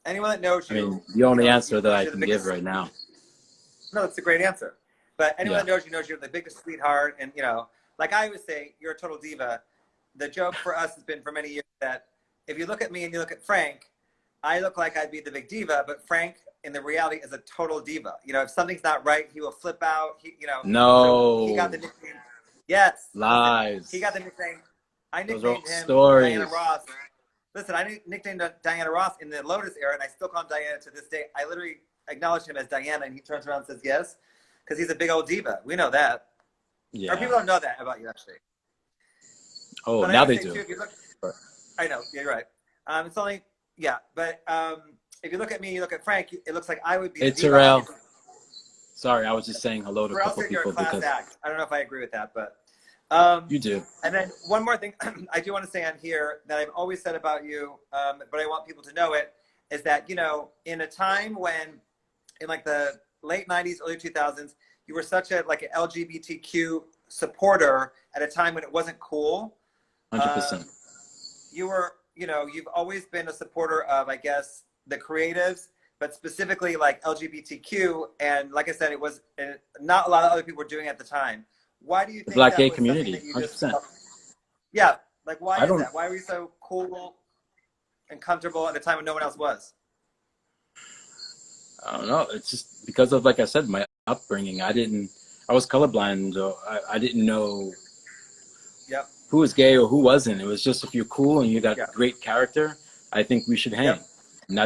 Anyone that knows I mean, you, the only answer that knows I you're the can give biggest. right now. No, that's a great answer. But anyone Yeah. that knows you're the biggest sweetheart, and like I always say, you're a total diva. The joke for us has been for many years that if you look at me and you look at Frank, I look like I'd be the big diva, but Frank, in the reality, is a total diva. If something's not right, he will flip out. So he got No the nickname. Yes, listen, he got lies. the nickname. I Those are all nicknamed him Diana stories. Ross. Listen, I nicknamed Diana Ross in the Lotus era, and I still call him Diana to this day. I literally acknowledge him as Diana, and he turns around and says yes, because he's a big old diva. We know that. Or Yeah. people don't know that about you, actually. Oh, But I now gotta they say, too, do. if you look, But I know, you're right. It's only, yeah, but if you look at me, you look at Frank, it looks like I would be hey, the diva. Terrell. Sorry, I was just saying hello to a Or else couple you're a people class because act. I don't know if I agree with that, but. Um, you do. and then one more thing I do want to say on here that I've always said about you, but I want people to know it, is that, in a time when, in like the late 90s, early 2000s, you were such a like an LGBTQ supporter at a time when it wasn't cool. 100%. You were, you've always been a supporter of, I guess, the creatives, but specifically like LGBTQ. And like I said, it was not a lot of other people were doing it at the time. Why do you The think black that gay was something community. that you just, 100%. yeah, like why I is don't. that? Why were you so cool and comfortable at a time when no one else was? I don't know. It's just because of, like I said, my upbringing. I was colorblind. So I didn't know Yep, who was gay or who wasn't. It was just if you're cool and you got yep, great character, I think we should hang. yep, And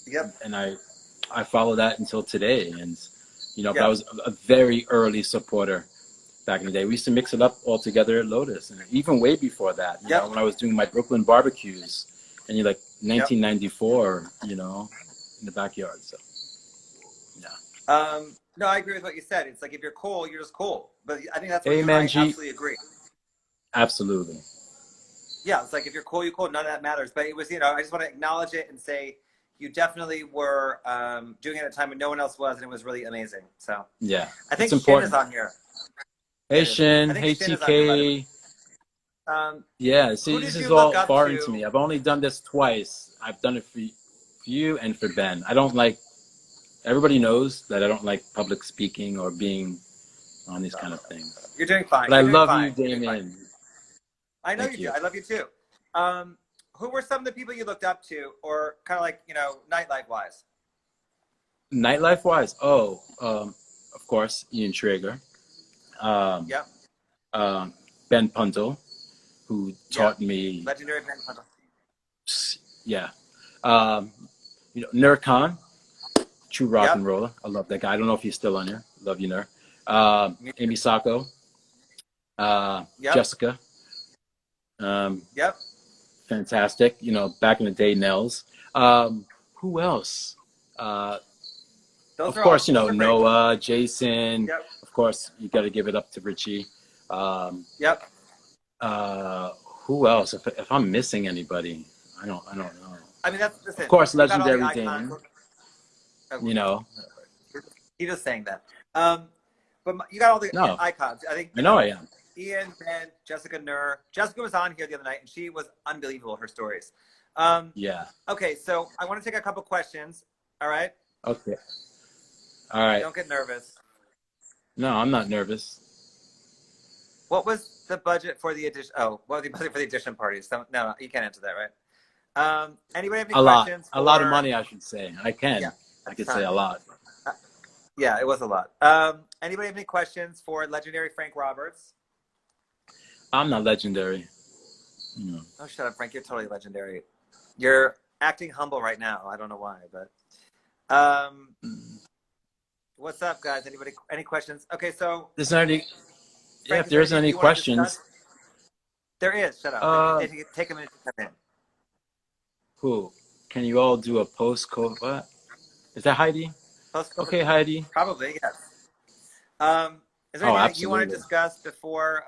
yep, and I follow that until today. And, but I yep, was a very early supporter back in the day. We used to mix it up all together at Lotus. And even way before that, yep, when I was doing my Brooklyn barbecues and you're like yep. 1994, in the backyard. So, yeah. No, I agree with what you said. It's like if you're cool, you're just cool. But I think that's where you and Amen, I G. absolutely agree. Absolutely. Yeah, it's like if you're cool, you're cool. None of that matters. But it was, I just want to acknowledge it and say you definitely were doing it at a time when no one else was, and it was really amazing. So Yeah. I It's think Shin is important. on here. Yeah, Hey, it is. I Shin. think Hey, Shin is on here, by the way. TK. Yeah, see, Who this did is you look all up foreign to to? me. I've only done this twice. I've done it for you and for Ben. I don't like, everybody knows that I don't like public speaking or being on these kind of things. You're doing fine. But I You're doing love you, fine. You're doing fine. Damon. I know Thank you do. you. I love you too. Um, who were some of the people you looked up to, or kind of like nightlife wise? Nightlife wise, of course, Ian Traeger, um, Yep. Ben Punto, who Yep. taught me, Legendary Damon. yeah, um, Nur Khan, true rock and Yep. roller. I love that guy. I don't know if he's still on here. Love you, Nur. Me too. Amy Sacco, Yep. Jessica, um, Yep. fantastic. Back in the day, Nels. Who else? Uh, Those of are all. course, Those are great. Noah, Jason. Yep. Of course, you got to give it up to Richie. Um, Yep. uh, who else? If I'm missing anybody, I don't know. I mean, Of listen. course, You got all the Legendary icons. Damon. Oh, You know, He's just saying that. But you got all the no, icons. I think I know I am. Ian, Ben, Jessica Nur. Jessica was on here the other night, and she was unbelievable. Her stories. Yeah. Okay, so I want to take a couple questions. All right. Okay. All right. Don't get nervous. No, I'm not nervous. What was the budget for the edition? Oh, what was the budget for the edition parties? No, you can't answer that, right? Anybody have any questions A lot of for? money, I should say. Yeah, I a could say ton. a lot. Uh, yeah, it was a lot. Anybody have any questions for legendary Frank Roberts? I'm not legendary. You know. Oh, shut up, Frank. You're totally legendary. You're acting humble right now. I don't know why, but what's up, guys? Anybody? Any questions? Okay, so There's not any. Yeah, Frank, if is there there's anything any you want to questions, discuss? There is. Shut up. uh, Take a minute to come in. who can you all do a post-COVID? What is that, Heidi? Post-COVID, Okay, Heidi. probably yes. Is there Oh, anything that you want to absolutely. discuss before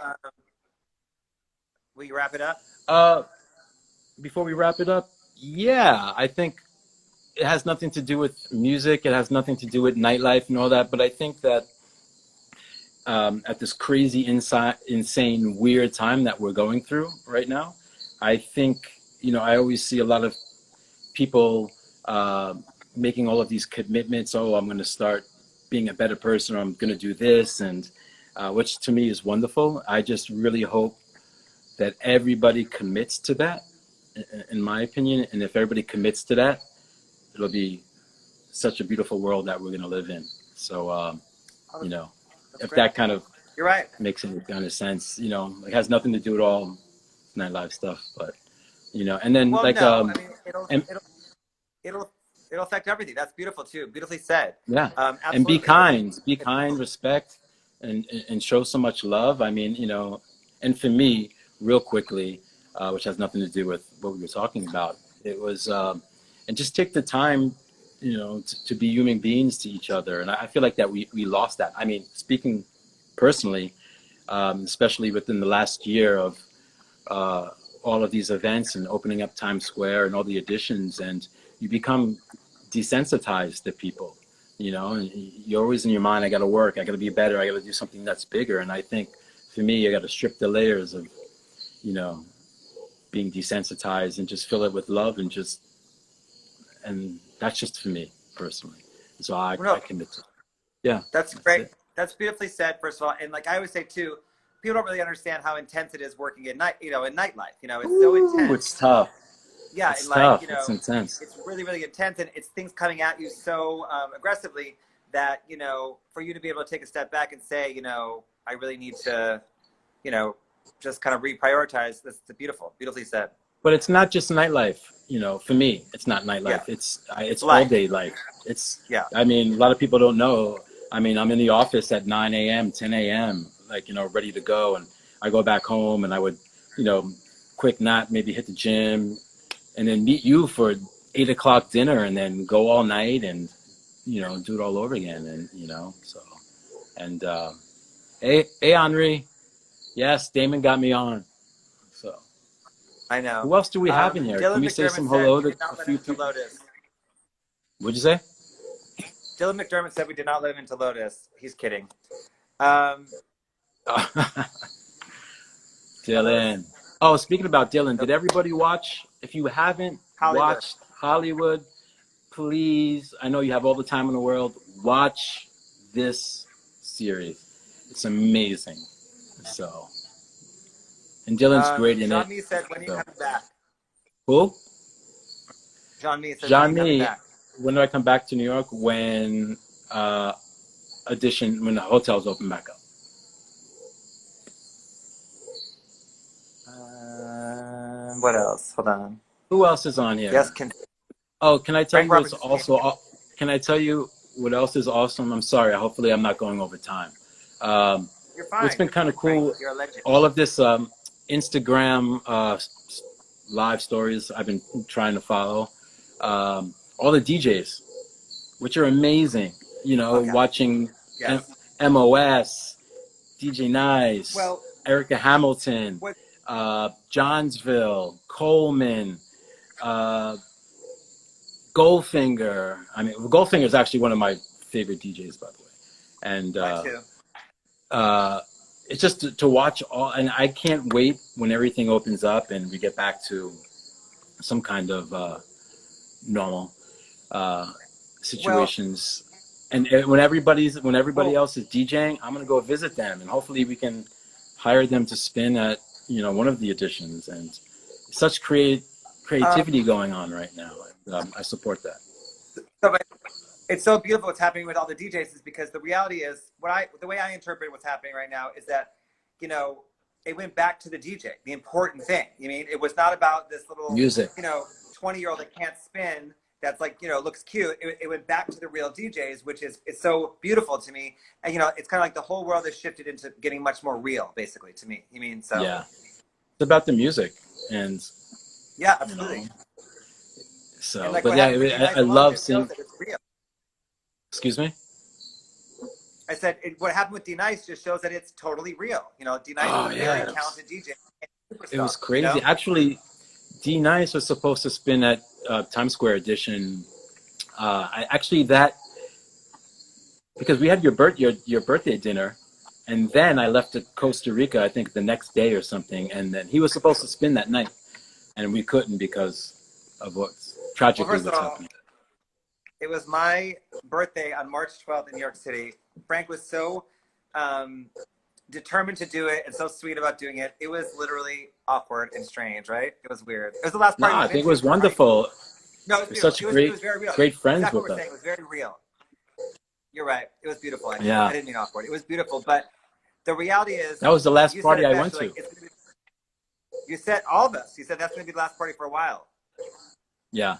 we wrap it up? Uh, Before we wrap it up, yeah, I think it has nothing to do with music. It has nothing to do with nightlife and all that. But I think that at this crazy, insane, weird time that we're going through right now, I think, I always see a lot of people making all of these commitments. Oh, I'm going to start being a better person, or I'm going to do this, and which to me is wonderful. I just really hope that everybody commits to that, in my opinion. And if everybody commits to that, it'll be such a beautiful world that we're going to live in. So, Oh, you know, that's if great. that kind of You're right. makes any kind of sense, it has nothing to do with all nightlife stuff, but, and then Well, like, no, I mean and it'll it'll affect everything. That's beautiful too. Beautifully said. yeah, and Absolutely. be kind, respect, and show so much love. I mean, and for me, real quickly, which has nothing to do with what we were talking about, it was, and just take the time, to be human beings to each other. And I feel like that we lost that. I mean, speaking personally, especially within the last year of all of these events and opening up Times Square and all the additions, and you become desensitized to people, and you're always in your mind, I got to work, I got to be better, I got to do something that's bigger. And I think for me, I got to strip the layers of, being desensitized and just fill it with love, and that's just for me personally. So I No, commit to it. Yeah, that's that's great. it. That's beautifully said. First of all, and like I always say too, people don't really understand how intense it is working at night. In nightlife. It's so Ooh, intense. it's tough. Yeah, and It's like tough. It's intense. it's really really intense, and it's things coming at you so aggressively that for you to be able to take a step back and say, I really need to, just kind of reprioritize. That's beautifully said. But it's not just nightlife. For me, it's not Yeah, nightlife. It's all life. day life. Yeah. I mean, a lot of people don't know. I mean, I'm in the office at 9 a.m., 10 a.m., like, ready to go. And I go back home and I would, quick nap, maybe hit the gym, and then meet you for 8 o'clock dinner, and then go all night and, do it all over again. And, so, and, hey, Henri. Yes, Damon got me on. So. I know. Who else do we have in here? Can Dylan we say McDermott some said hello we to did a not let him few into people? Lotus. What'd you say? Dylan McDermott said we did not let him into Lotus. He's kidding. Um, Dylan. Oh, speaking about Dylan, did everybody watch? If you haven't Hollywood. watched Hollywood, please, I know you have all the time in the world, watch this series. It's amazing. So, and Dylan's great in it. Jean Me said, when are you So. coming back? Who? Jean Me said, when are you John coming Me, back? when do I come back to New York? When when the hotels open back up. What else? Hold on. Who else is on here? Yes, Oh, can I tell Frank you what's Roberts also? Can I tell you what else is awesome? I'm sorry. Hopefully, I'm not going over time. You're fine. What's been kind of cool? Frank, you're a legend. All of this Instagram live stories I've been trying to follow. All the DJs, which are amazing. Okay. Watching Yes. MOS, DJ Nice, Well, Erica Hamilton, what? Johnsville, Coleman. Goldfinger. I mean, Goldfinger is actually one of my favorite DJs, by the way. And Mine too. it's just to watch all, and I can't wait when everything opens up and we get back to some kind of normal situations. When everybody else is DJing, I'm gonna go visit them, and hopefully we can hired them to spin at, one of the editions, and such creativity going on right now. I support that. So, but it's so beautiful what's happening with all the DJs is because the reality is the way I interpret what's happening right now is that, it went back to the DJ, the important thing. It was not about this little Music. 20-year-old that can't spin. That's like, looks cute. It went back to the real DJs, which is, it's so beautiful to me. And, it's kind of like the whole world has shifted into getting much more real, basically, to me. So. Yeah. It's about the music. And, yeah, absolutely. So, and like but yeah, I love seeing. It's real. Excuse me? I said, what happened with D-Nice just shows that it's totally real. D-Nice is a very talented DJ. It was crazy. Actually, D-Nice was supposed to spin at Times Square edition. Because we had your birthday dinner, and then I left to Costa Rica, I think the next day or something, and then he was supposed to spin that night, and we couldn't because of what's tragically what's happening. It was my birthday on March 12th in New York City. Frank was so determined to do it and so sweet about doing it. It was literally awkward and strange, right? It was weird. It was the last part. No, I think it was wonderful. No, it was very real. Great friends exactly with us. It was very real. You're right. It was beautiful. Yeah. I didn't mean awkward. It was beautiful, but the reality is that was the last party I went to. You said all of us. You said that's going to be the last party for a while. Yeah,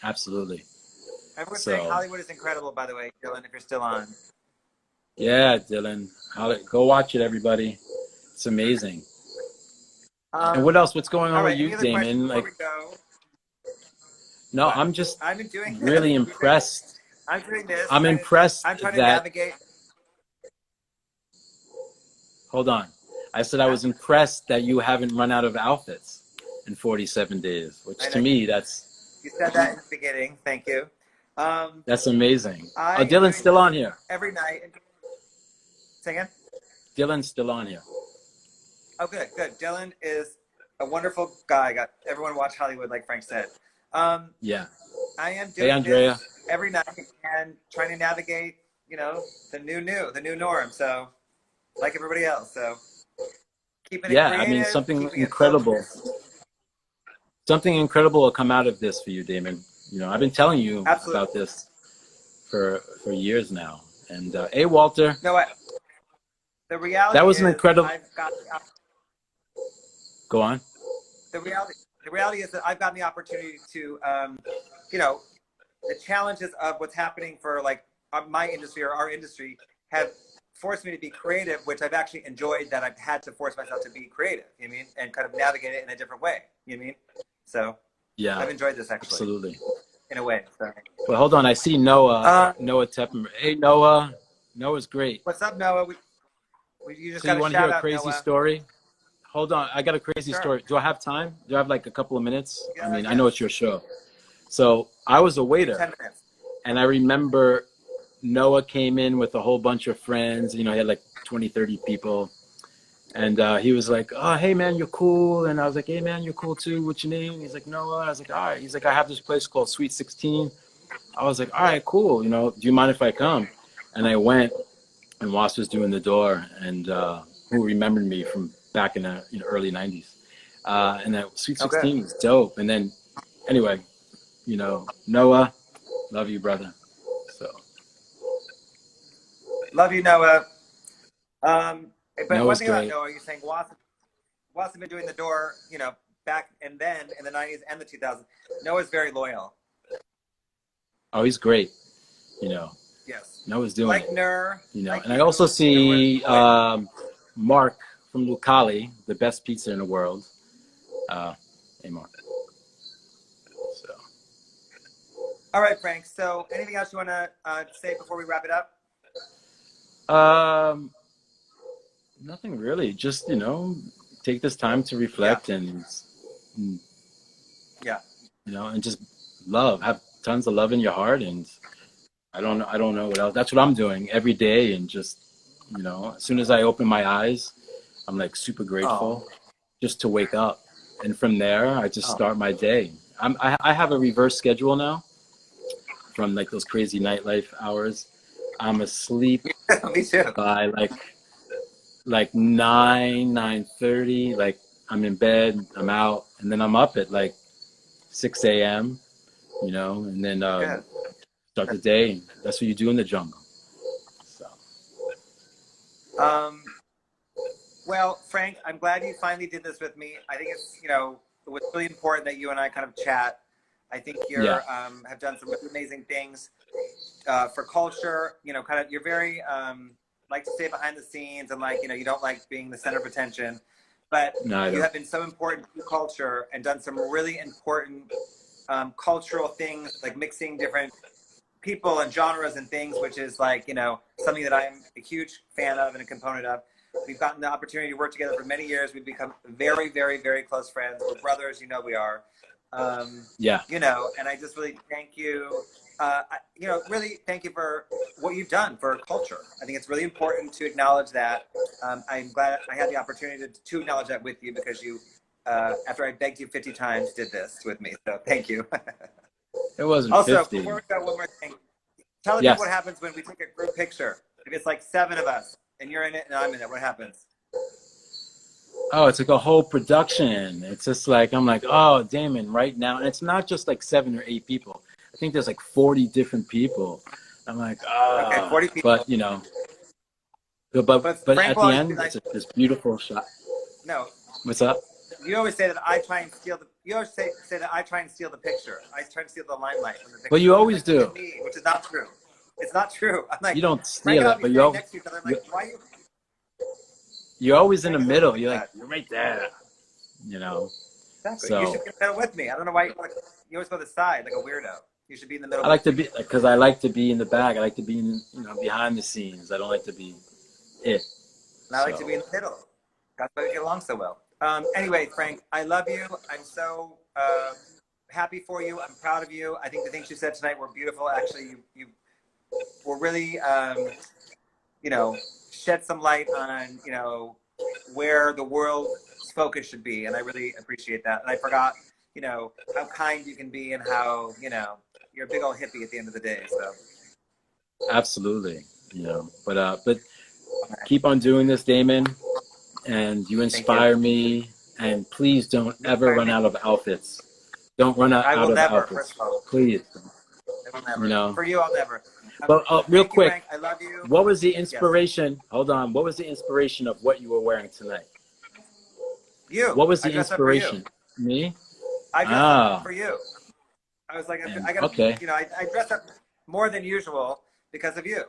absolutely. Everyone's saying Hollywood is incredible, by the way, Dylan, if you're still on. Yeah, Dylan. Go watch it, everybody. It's amazing. And what else? What's going on with you, Damon? No, I'm just really impressed. I'm doing this. I'm impressed I'm trying to that... navigate. Hold on. I said I was impressed that you haven't run out of outfits in 47 days, which to me, that's... You said that in the beginning. Thank you. That's amazing. Dylan's still on here. Every night. Say again? Dylan's still on here. Oh, good. Dylan is a wonderful guy. Everyone watch Hollywood, like Frank said. Yeah. I am doing this every night and trying to navigate, the new norm. So, like everybody else. So, keeping it creative. I mean, something incredible. Something incredible will come out of this for you, Damon. I've been telling you about this for years now. And hey, Walter. No, the reality that was an incredible. Go on. The reality is that I've gotten the opportunity to, the challenges of what's happening for like my industry or our industry have forced me to be creative, which I've actually enjoyed. That I've had to force myself to be creative. And kind of navigate it in a different way. So. Yeah, I've enjoyed this actually. Absolutely. In a way. Sorry. Well, hold on. I see Noah. Noah Tepper. Hey, Noah. Noah's great. What's up, Noah? You just so you want to hear a crazy story? Hold on. I got a crazy story. Do I have time? Do I have like a couple of minutes? Yeah, I know it's your show. So I was a waiter. 10 minutes. And I remember Noah came in with a whole bunch of friends. He had like 20, 30 people. And he was like, oh, hey, man, you're cool. And I was like, hey, man, you're cool, too. What's your name? He's like, Noah. I was like, all right. He's like, I have this place called Sweet 16. I was like, all right, cool. Do you mind if I come? And I went, and Was was doing the door, and who remembered me from back in the early 90s. And that Sweet 16 was dope. And then, anyway, Noah, love you, brother. So. Love you, Noah. But Noah's one thing great. about Noah, you're saying Was has been doing the door, back and then in the 90s and the 2000s. Noah's very loyal. Oh, he's great. Yes. Noah's doing like it. Nur. And I also see Mark from Lucali, the best pizza in the world. Hey, Mark. So. All right, Frank. So anything else you want to say before we wrap it up? Nothing really. Just, take this time to reflect and and just have tons of love in your heart. And I don't know what else. That's what I'm doing every day. And just, as soon as I open my eyes, I'm like super grateful just to wake up. And from there, I just start my day. I have a reverse schedule now from like those crazy nightlife hours. I'm asleep Me too. by like like 9:30. Like I'm in bed, I'm out, and then I'm up at like 6 a.m. You know, and then Good. start the day. And that's what you do in the jungle. So Um, well, Frank, I'm glad you finally did this with me. I think it's, it was really important that you and I kind of chat. I think yeah, you're have done some really amazing things for culture. Kind of you're very like to stay behind the scenes and like you don't like being the center of attention, but no, I you don't. have been so important to culture and done some really important cultural things like mixing different people and genres and things, which is like something that I'm a huge fan of and a component of. We've gotten the opportunity to work together for many years. We've become very, very, very close friends. We're brothers, we are. Um, Yeah, and I just really thank you. Really thank you for what you've done for culture. I think it's really important to acknowledge that. I'm glad I had the opportunity to acknowledge that with you because you, after I begged you 50 times, did this with me. So thank you. it wasn't Also, 50. before we go, one more thing. Tell the people what Yes. happens when we take a group picture. If it's like 7 of us and you're in it and I'm in it, what happens? Oh, it's like a whole production. It's just like I'm like, oh, Damon, right now, and it's not just like 7 or 8 people. I think there's like 40 different people. I'm like, Okay, ah, 40 people. but you know, but But but Frank at will the always be end, like, it's this beautiful shot. no, What's up? you always say that I try and steal the, you always say that I try and steal the picture. I try and steal the limelight from the But picture. you You're always like, look at do. me, which is not true. It's not true. I'm like, You don't Frank steal and I'll it, be but standing next to each other. I'm like, you why you, you're always in the Frank is always middle. like You're like, that. you're right there. You know. Exactly. You So should be in the middle with me. I don't know why you always go to the side like a weirdo. You should be in the middle I like with to me. be because I like to be in the back. I like to be in behind the scenes. I don't like to be it. And I like to So be in the middle. That's why we get along so well. Anyway, Frank, I love you. I'm so happy for you. I'm proud of you. I think the things you said tonight were beautiful. Actually, you were really, shed some light on, where the world's focus should be. And I really appreciate that. And I forgot, how kind you can be and how, you're a big old hippie at the end of the day. So, absolutely, but keep on doing this, Damon, and you thank you. inspire me. And please don't You ever inspire run me. out of outfits. Don't run I will out of never, first outfits, of all. please. I will You never. know. For you, I'll never. But real Thank you, quick, Frank. I love you. what was the Yes. inspiration? Hold on. What was the inspiration of what you were wearing tonight? You. What was I the dressed up for you. inspiration? Me? I dressed up Ah, for you. I was like, and I got to, okay. I dressed up more than usual because of you.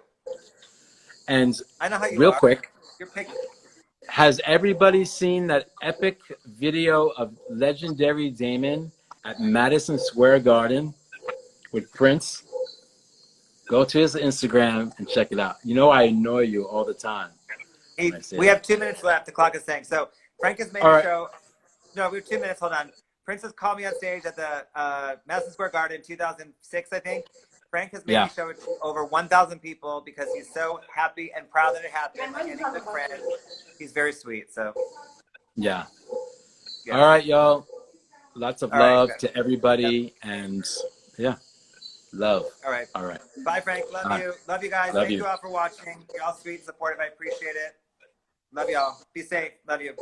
And I know how you real are. quick, You're picky. has everybody seen that epic video of Legendary Damon at Madison Square Garden with Prince? Go to his Instagram and check it out. You know I annoy you all the time when I say We have that. 2 minutes left. The clock is saying. So Frank has made All a right. show. No, we have 2 minutes. Hold on. Prince has called me on stage at the Madison Square Garden in 2006, I think. Frank has made me Yeah. show it to over 1,000 people because he's so happy and proud that it happened and a good friend. He's very sweet. So, Yeah. yes. All right, y'all. Lots of All right. love Good. to Yep. everybody. And yeah, love. All right. All right. Bye, Frank. All Love right. you. Love you guys. Love Thank you. you all for watching. You're all sweet and supportive. I appreciate it. Love y'all. Be safe. Love you.